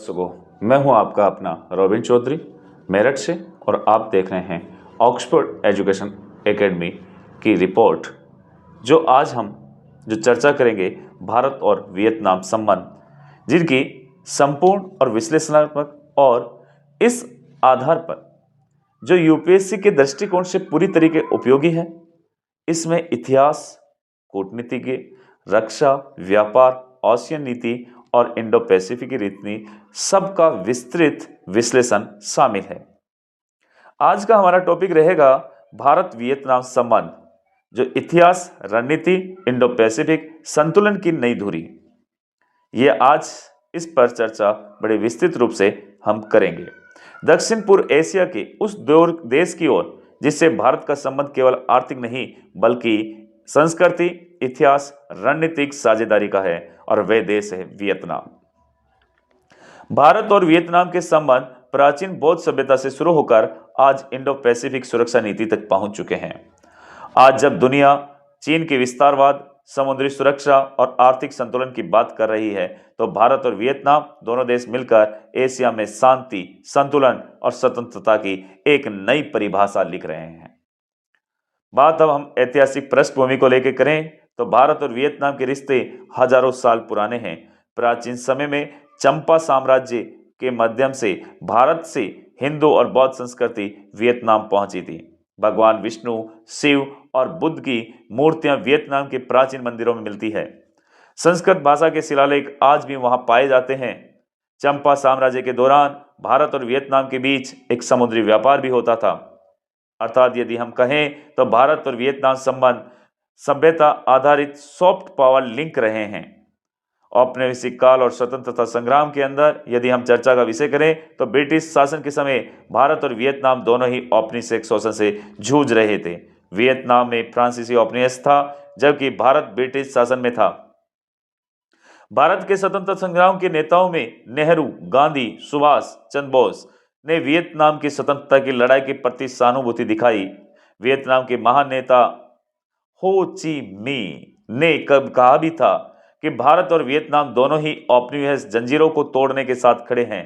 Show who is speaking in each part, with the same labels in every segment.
Speaker 1: सुबह मैं हूं आपका अपना रॉबिन चौधरी मेरठ से और आप देख रहे हैं ऑक्सफोर्ड एजुकेशन एकेडमी की रिपोर्ट। जो आज हम जो चर्चा करेंगे भारत और वियतनाम संबंध, जिनकी संपूर्ण और विश्लेषणात्मक और इस आधार पर जो यूपीएससी के दृष्टिकोण से पूरी तरीके उपयोगी है। इसमें इतिहास, कूटनीतिज्ञ, रक्षा, व्यापार, आसियान नीति और इंडो पैसिफिक रीति सबका विस्तृत विश्लेषण शामिल है। आज का हमारा टॉपिक रहेगा भारत वियतनाम संबंध, जो इतिहास, रणनीति, इंडो पैसिफिक संतुलन की नई धुरी। ये आज इस पर चर्चा बड़े विस्तृत रूप से हम करेंगे। दक्षिण पूर्व एशिया के उस देश की ओर जिससे भारत का संबंध केवल आर्थिक नहीं बल्कि संस्कृति, इतिहास, रणनीतिक साझेदारी का है, और वह देश है वियतनाम। भारत और वियतनाम के संबंध प्राचीन बौद्ध सभ्यता से शुरू होकर आज इंडो पैसिफिक सुरक्षा नीति तक पहुंच चुके हैं। आज जब दुनिया चीन के विस्तारवाद, समुद्री सुरक्षा और आर्थिक संतुलन की बात कर रही है, तो भारत और वियतनाम दोनों देश मिलकर एशिया में शांति, संतुलन और स्वतंत्रता की एक नई परिभाषा लिख रहे हैं। बात अब हम ऐतिहासिक पृष्ठभूमि को लेकर करें तो भारत और वियतनाम के रिश्ते हजारों साल पुराने हैं। प्राचीन समय में चंपा साम्राज्य के माध्यम से भारत से हिंदू और बौद्ध संस्कृति वियतनाम पहुंची थी। भगवान विष्णु, शिव और बुद्ध की मूर्तियां वियतनाम के प्राचीन मंदिरों में मिलती है। संस्कृत भाषा के शिलालेख आज भी वहां पाए जाते हैं। चंपा साम्राज्य के दौरान भारत और वियतनाम के बीच एक समुद्री व्यापार भी होता था। अर्थात यदि हम कहें तो भारत और वियतनाम संबंध सभ्यता आधारित सॉफ्ट पावर लिंक रहे हैं। औपनिवेशिक काल और स्वतंत्रता संग्राम के अंदर यदि हम चर्चा का विषय करें तो ब्रिटिश शासन के समय भारत और वियतनाम दोनों ही औपनिवेशिक शोषण से जूझ रहे थे। वियतनाम में फ्रांसीसी औपनिवेश था, जबकि भारत ब्रिटिश शासन में था। भारत के स्वतंत्रता संग्राम के नेताओं में नेहरू, गांधी, सुभाष चंद्र बोस ने वियतनाम की स्वतंत्रता की लड़ाई के प्रति सहानुभूति दिखाई। वियतनाम के महान नेता हो ची मिन्ह ने कब कहा भी था कि भारत और वियतनाम दोनों ही औपनिवेश जंजीरों को तोड़ने के साथ खड़े हैं।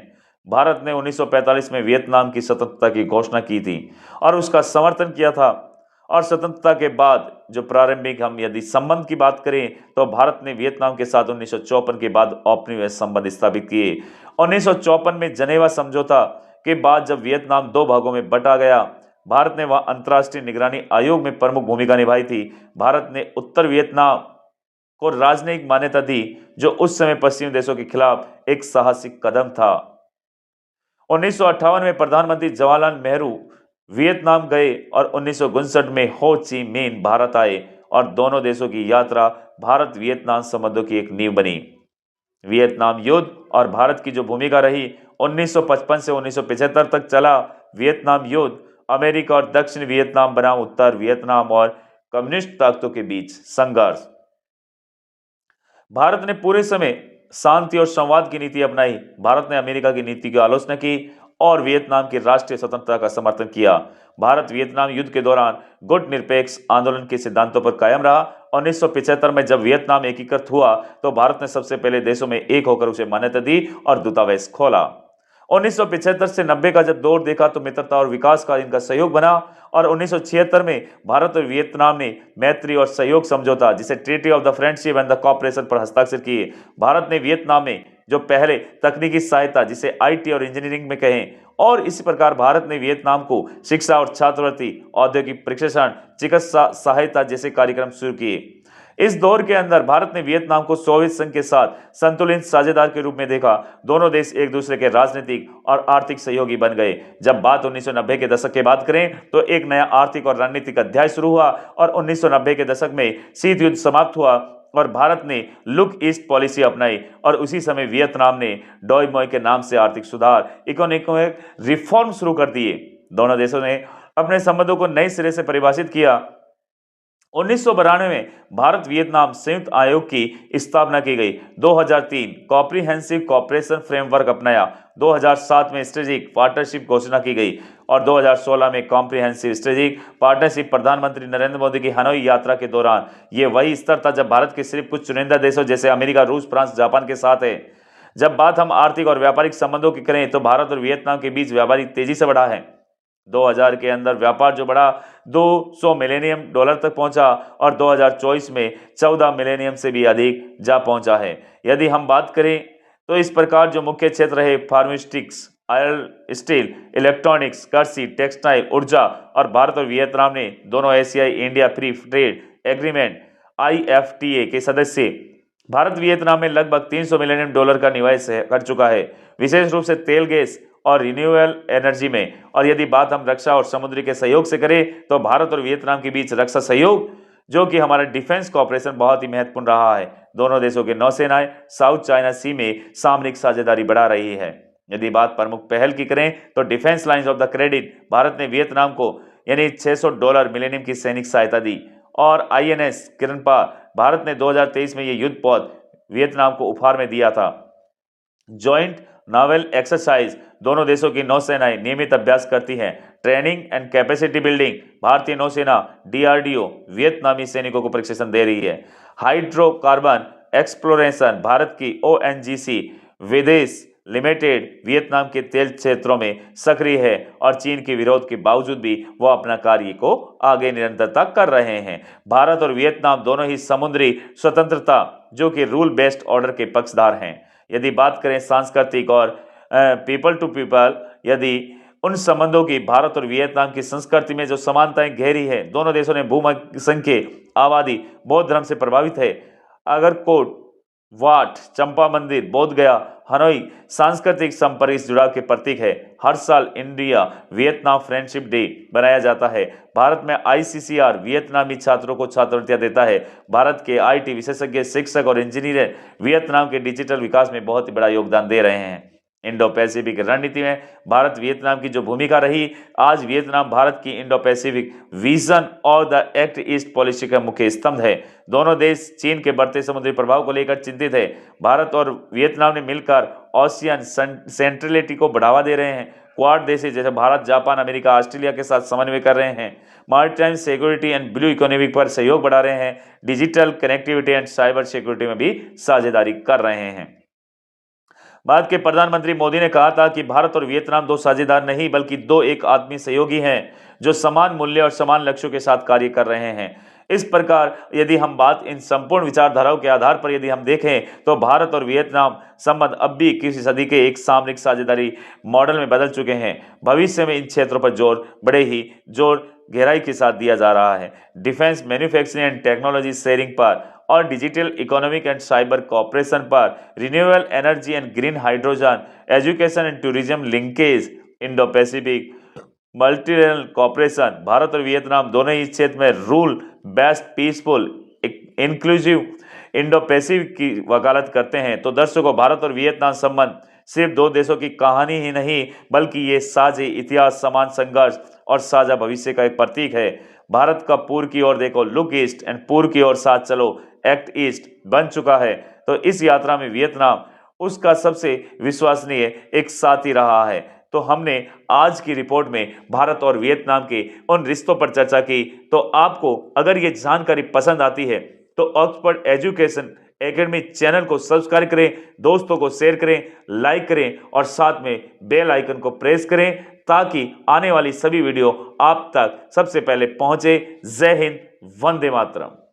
Speaker 1: भारत ने 1945 में वियतनाम की स्वतंत्रता की घोषणा की थी और उसका समर्थन किया था। और स्वतंत्रता के बाद जो प्रारंभिक हम यदि संबंध की बात करें तो भारत ने वियतनाम के साथ 1954 के बाद औपनिवेश संबंध स्थापित किए। 1954 में जनेवा समझौता के बाद जब वियतनाम दो भागों में बंटा गया, भारत ने वहां अंतर्राष्ट्रीय निगरानी आयोग में प्रमुख भूमिका निभाई थी। भारत ने उत्तर वियतनाम को राजनयिक मान्यता दी, जो उस समय पश्चिमी देशों के खिलाफ एक साहसिक कदम था। 1958 में प्रधानमंत्री जवाहरलाल नेहरू वियतनाम गए और 1959 में हो ची मिन्ह भारत आए और दोनों देशों की यात्रा भारत वियतनाम संबंधों की एक नींव बनी। वियतनाम युद्ध और भारत की जो भूमिका रही 1955 से 1975 तक चला। वियतनाम युद्ध अमेरिका और दक्षिण वियतनाम बनाम उत्तर वियतनाम और कम्युनिस्ट ताकतों के बीच संघर्ष। भारत ने पूरे समय शांति और संवाद की नीति अपनाई। भारत ने अमेरिका की नीति की आलोचना की और वियतनाम की राष्ट्रीय स्वतंत्रता का समर्थन किया। भारत वियतनाम युद्ध के दौरान गुट निरपेक्ष आंदोलन के सिद्धांतों पर कायम रहा। 1975 में जब वियतनाम एकीकृत हुआ तो भारत ने सबसे पहले देशों में एक होकर उसे मान्यता दी और दूतावास खोला। 1975 से 90 का जब दौर देखा तो मित्रता और विकास का इनका सहयोग बना और 1976 में भारत और वियतनाम ने मैत्री और सहयोग समझौता, जिसे treaty of the friendship and the cooperation पर हस्ताक्षर किए। भारत ने वियतनाम में जो पहले तकनीकी सहायता, जिसे आईटी और इंजीनियरिंग में कहें, और इसी प्रकार भारत ने वियतनाम को शिक्षा और छात्रवृत्ति, औद्योगिक प्रशिक्षण, चिकित्सा सहायता जैसे कार्यक्रम शुरू किए। इस दौर के अंदर भारत ने वियतनाम को सोवियत संघ के साथ संतुलित साझेदार के रूप में देखा। दोनों देश एक दूसरे के राजनीतिक और आर्थिक सहयोगी बन गए। जब बात 1990 के दशक की बात करें तो एक नया आर्थिक और रणनीतिक अध्याय शुरू हुआ और 1990 के दशक में शीत युद्ध समाप्त हुआ और भारत ने लुक ईस्ट पॉलिसी अपनाई और उसी समय वियतनाम ने डोय मोय के नाम से आर्थिक सुधार, इकोनॉमिक रिफॉर्म शुरू कर दिए। दोनों देशों ने अपने संबंधों को नए सिरे से परिभाषित किया। 1992 में भारत वियतनाम संयुक्त आयोग की स्थापना की गई। 2003 कॉम्प्रिहेंसिव कोऑपरेशन फ्रेमवर्क अपनाया। 2007 में स्ट्रेटेजिक पार्टनरशिप घोषणा की गई और 2016 में कॉम्प्रिहेंसिव स्ट्रेटेजिक पार्टनरशिप प्रधानमंत्री नरेंद्र मोदी की हनोई यात्रा के दौरान। यह वही स्तर था जब भारत के सिर्फ कुछ चुनिंदा देशों जैसे अमेरिका, रूस, फ्रांस, जापान के साथ है। जब बात हम आर्थिक और व्यापारिक संबंधों की करें तो भारत और वियतनाम के बीच व्यापार तेजी से बढ़ा है। 2000 के अंदर व्यापार जो बढ़ा 200 मिलियन डॉलर तक पहुंचा और 2024 में 14 मिलियन से भी अधिक जा पहुंचा है। यदि हम बात करें तो इस प्रकार जो मुख्य क्षेत्र है फार्मास्यूटिक्स, आयल, स्टील, इलेक्ट्रॉनिक्स, कृषि, टेक्सटाइल, ऊर्जा और भारत और वियतनाम ने दोनों एशियाई India free trade agreement IFTA के सदस्य। भारत वियतनाम में लगभग 300 मिलियन डॉलर का निवेश कर चुका है, विशेष रूप से तेल, गैस और रिन्यूएबल एनर्जी में। और यदि बात हम रक्षा और समुद्री के सहयोग से करें तो भारत और वियतनाम के बीच रक्षा सहयोग जो कि हमारा डिफेंस कॉपरेशन बहुत ही महत्वपूर्ण रहा है। दोनों देशों की नौसेनाएं साउथ चाइना सी में सामरिक साझेदारी बढ़ा रही है। यदि बात प्रमुख पहल की करें तो defence lines of the credit, Bharat ने वियतनाम को यानी $600 मिलियन की सैनिक सहायता दी। और INS किरनपा, भारत ने 2023 में ये युद्ध पोत वियतनाम को उपहार में दिया था। जॉइंट नावल एक्सरसाइज, दोनों देशों की नौसेनाएं नियमित अभ्यास करती हैं। ट्रेनिंग एंड कैपेसिटी बिल्डिंग, भारतीय नौसेना DRDO वियतनामी सैनिकों को प्रशिक्षण दे रही है। हाइड्रोकार्बन एक्सप्लोरेशन, भारत की ONGC विदेश लिमिटेड वियतनाम के तेल क्षेत्रों में सक्रिय है और चीन के विरोध के बावजूद भी वो अपना कार्य को आगे निरंतरता कर रहे हैं। भारत और वियतनाम दोनों ही समुद्री स्वतंत्रता जो कि रूल बेस्ड ऑर्डर के पक्षधार हैं। यदि बात करें सांस्कृतिक और पीपल टू पीपल, यदि उन संबंधों की, भारत और वियतनाम की संस्कृति में जो समानताएं गहरी है, दोनों देशों ने भूसंख्य आबादी बौद्ध धर्म से प्रभावित है। अगरकोट, वाट, चंपा मंदिर, बोध गया, हनोई सांस्कृतिक संपर्क जुड़ाव के प्रतीक है। हर साल इंडिया वियतनाम फ्रेंडशिप डे बनाया जाता है। भारत में ICCR वियतनामी छात्रों को छात्रवृत्तियां देता है। भारत के IT विशेषज्ञ, शिक्षक और इंजीनियर वियतनाम के डिजिटल विकास में बहुत ही बड़ा योगदान दे रहे हैं। इंडो पैसिफिक रणनीति में भारत वियतनाम की जो भूमिका रही, आज वियतनाम भारत की इंडो पैसिफिक विजन और द एक्ट ईस्ट पॉलिसी का मुख्य स्तंभ है। दोनों देश चीन के बढ़ते समुद्री प्रभाव को लेकर चिंतित है। भारत और वियतनाम ने मिलकर ओशियन सेंट्रलिटी को बढ़ावा दे रहे हैं। क्वाड देश जैसे भारत, जापान, अमेरिका, ऑस्ट्रेलिया के साथ समन्वय कर रहे हैं। Maritime security and blue economy पर सहयोग बढ़ा रहे हैं। Digital connectivity and cyber security में भी साझेदारी कर रहे हैं। भारत के प्रधानमंत्री मोदी ने कहा था कि भारत और वियतनाम दो साझेदार नहीं बल्कि दो एक आत्मीय सहयोगी हैं जो समान मूल्य और समान लक्ष्यों के साथ कार्य कर रहे हैं। इस प्रकार यदि हम बात इन संपूर्ण विचारधाराओं के आधार पर यदि हम देखें तो भारत और वियतनाम संबंध अब भी 21वीं सदी के एक सामरिक साझेदारी मॉडल में बदल चुके हैं। भविष्य में इन क्षेत्रों पर बड़े ही जोर गहराई के साथ दिया जा रहा है। Defence, manufacturing and technology sharing पर और digital economic and cyber cooperation पर, renewable energy and green hydrogen, education and tourism linkage, Indo Pacific multilateral cooperation. Bharat और वियतनाम दोनों ही इस क्षेत्र में rule based peaceful inclusive Indo Pacific की वकालत करते हैं। तो दर्शकों, भारत और वियतनाम संबंध सिर्फ दो देशों की कहानी ही नहीं बल्कि ये साझे इतिहास, समान संघर्ष और साझा भविष्य का एक प्रतीक है। भारत का पूर्व की ओर देखो, लुक ईस्ट, एंड पूर्व की ओर साथ चलो, एक्ट ईस्ट बन चुका है। तो इस यात्रा में वियतनाम उसका सबसे विश्वसनीय एक साथी रहा है। तो हमने आज की रिपोर्ट में भारत और वियतनाम के उन रिश्तों पर चर्चा की। तो आपको अगर ये जानकारी पसंद आती है तो ऑक्सफोर्ड एजुकेशन एकेडमी चैनल को सब्सक्राइब करें, दोस्तों को शेयर करें, लाइक करें और साथ में बेल आइकन को प्रेस करें ताकि आने वाली सभी वीडियो आप तक सबसे पहले पहुंचे। जय हिंद, वंदे मातरम।